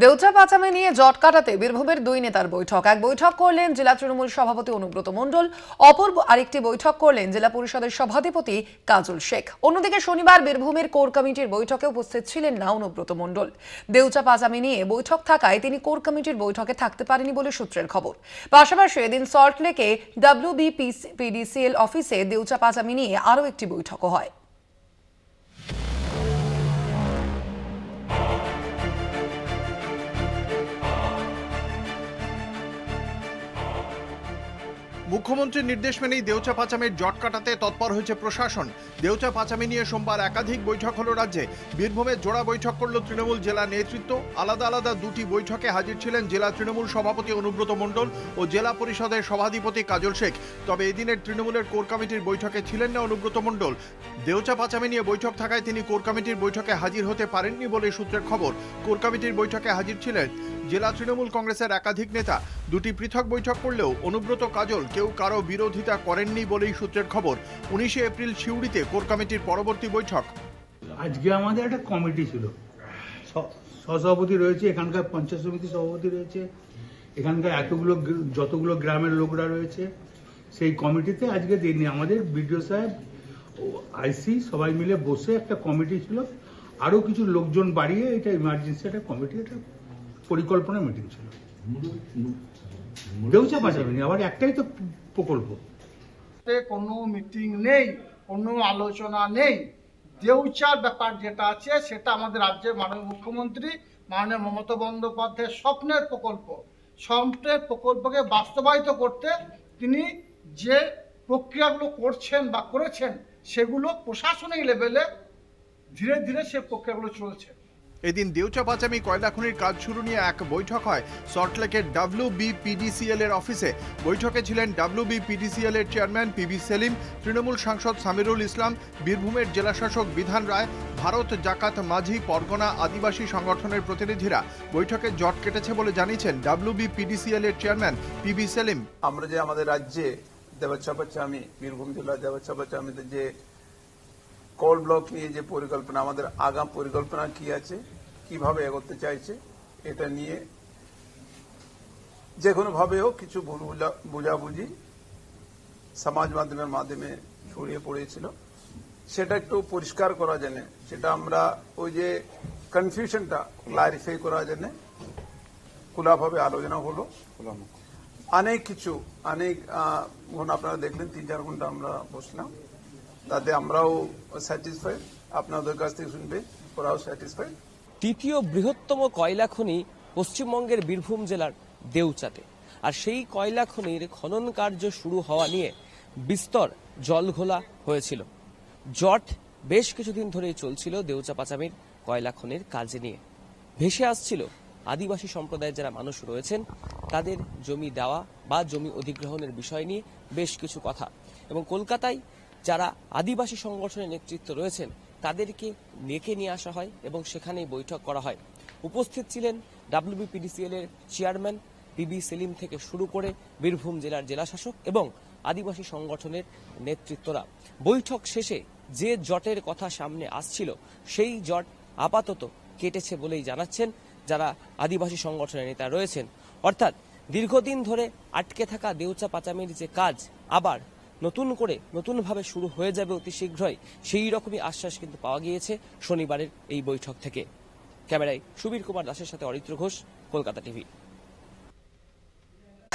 দেউচা পাচামি নিয়ে জট কাটাতে বীরভূমের দুই নেতার বৈঠক। এক বৈঠক করলেন জেলা তৃণমূল সভাপতি অনুব্রত মণ্ডল, অপর আরেকটি বৈঠক করলেন জেলা পরিষদের সভাধিপতি কাজল শেখ। অন্যদিকে শনিবার বীরভূমের কোর কমিটির বৈঠকে উপস্থিত ছিলেন না অনুব্রত মণ্ডল। দেউচা পাচামি নিয়ে বৈঠক থাকায় তিনি কোর কমিটির বৈঠকে থাকতে পারেনি বলে সূত্রের খবর। পাশাপাশি এদিন সল্টলেকে WBPDCL অফিসে দেউচা পাচামি নিয়ে আরও একটি বৈঠকও হয়। মুখ্যমন্ত্রীর নির্দেশ মেনেই দেউচা পাচামির জট কাটাতে তৎপর হয়েছে প্রশাসন। দেউচা পাচামি নিয়ে সোমবার একাধিক বৈঠক হলো রাজ্যে। বীরভূমে জোড়া বৈঠক করল তৃণমূল জেলা নেতৃত্ব। আলাদা আলাদা দুটি বৈঠকে হাজির ছিলেন জেলা তৃণমূল সভাপতি অনুব্রত মণ্ডল ও জেলা পরিষদের সভাধিপতি কাজল শেখ। তবে এদিনের তৃণমূলের কোর কমিটির বৈঠকে ছিলেন না অনুব্রত মণ্ডল। দেউচা পাচামি নিয়ে বৈঠক থাকায় তিনি কোর কমিটির বৈঠকে হাজির হতে পারেননি বলে সূত্রের খবর। কোর কমিটির বৈঠকে হাজির ছিলেন জেলা তৃণমূল কংগ্রেসের একাধিক নেতা। দুটি পৃথক বৈঠক করলেও অনুব্রত কাজল কেউ কারো বিরোধিতা করেননি বলেই সূত্রের খবর। 19 এপ্রিল সিউড়িতে কোর কমিটির পরবর্তী বৈঠক। আজকে আমাদের একটা কমিটি ছিল, সভাপতি রয়েছে, এখানকার পঞ্চায়েত সমিতি সভাপতি রয়েছে, এখানকার যতগুলো গ্রামের লোকরা রয়েছে, সেই কমিটিতে আজকে দিনই আমাদের বিডিও সাহেব ও আইসি সবাই মিলে বসে একটা কমিটি ছিল। আরও কিছু লোকজন বাড়িয়ে এটা ইমার্জেন্সি একটা কমিটি, একটা পরিকল্পনা মিটিং ছিল। দেউচা পাচামি আবার একটাই তো প্রকল্প, কোনো মিটিং নেই, কোনো আলোচনা নেই। দেউচার ব্যাপার যেটা আছে সেটা আমাদের রাজ্যের মাননীয় মুখ্যমন্ত্রী মাননীয় মমতা বন্দ্যোপাধ্যায়ের স্বপ্নের প্রকল্পকে বাস্তবায়িত করতে তিনি যে প্রক্রিয়াগুলো করছেন বা করেছেন সেগুলো প্রশাসনিক লেভেলে ধীরে ধীরে সে প্রক্রিয়াগুলো চলছে। এদিন দেউচা পাচামি কয়লা খনির কাজ শুরু নিয়ে এক বৈঠক হয় সল্টলেকের WBPDCL এর অফিসে। বৈঠকে ছিলেন WBPDCL এর চেয়ারম্যান PB সেলিম, তৃণমূল সাংসদ সামিরুল ইসলাম, বীরভূমের জেলাশাসক বিধান রায়, ভারত জাকাত মাঝি পরগনা আদিবাসী সংগঠনের প্রতিনিধিরা। বৈঠকে জট কেটেছে বলে জানিয়েছেন WBPDCL এর চেয়ারম্যান PB সেলিম। আমরা যে আমাদের রাজ্যে দেউচা পাচামি, বীরভূম জেলা দেউচা পাচামিতে যে কোল ব্লক নিয়ে যে পরিকল্পনা, আমাদের আগাম পরিকল্পনা কি আছে, কিভাবে এগোতে চাইছে, এটা নিয়ে যে কোনো ভাবে হোক কিছু ভুল বুঝাবুঝি সমাজ মাধ্যমে ছড়িয়ে পড়েছিল, সেটা একটু পরিষ্কার করার জন্য, সেটা আমরা ওই যে কনফিউশনটা ক্লারিফাই করার জন্য খোলাভাবে আলোচনা হলো। অনেক আপনারা দেখলেন 3-4 ঘন্টা আমরা বসলাম, তাতে আমরাও স্যাটিসফাইড, আপনাদের কাছ থেকে শুনবে ওরাও স্যাটিসফাইড। তৃতীয় বৃহত্তম কয়লা খনি পশ্চিমবঙ্গের বীরভূম জেলার দেউচাতে, আর সেই কয়লা খনির খনন কার্য শুরু হওয়া নিয়ে বিস্তর জলঘোলা হয়েছিল। জট বেশ কিছুদিন ধরেই চলছিল দেউচা পাচামির কয়লা খনির কাজ নিয়ে। ভেসে আসছিল আদিবাসী সম্প্রদায়ের যারা মানুষ রয়েছেন তাদের জমি দেওয়া বা জমি অধিগ্রহণের বিষয় নিয়ে বেশ কিছু কথা, এবং কলকাতায় যারা আদিবাসী সংগঠনের নেতৃত্ব রয়েছেন তাদেরকে ডেকে নিয়ে আসা হয় এবং সেখানেই বৈঠক করা হয়। উপস্থিত ছিলেন WBPDCL এর চেয়ারম্যান PB সেলিম থেকে শুরু করে বীরভূম জেলার জেলাশাসক এবং আদিবাসী সংগঠনের নেতৃত্বরা। বৈঠক শেষে যে জটের কথা সামনে আসছিল সেই জট আপাতত কেটেছে বলেই জানাচ্ছেন যারা আদিবাসী সংগঠনের নেতা রয়েছেন। অর্থাৎ দীর্ঘদিন ধরে আটকে থাকা দেউচা পাচামির যে কাজ আবার নতুনভাবে শুরু হয়ে যাবে অতি শীঘ্রই, সেই রকমই আশ্বাস কিন্তু পাওয়া গিয়েছে শনিবারের এই বৈঠক থেকে। ক্যামেরায় সুবীর কুমার দাসের সাথে অরিত্র ঘোষ, কলকাতা টিভি।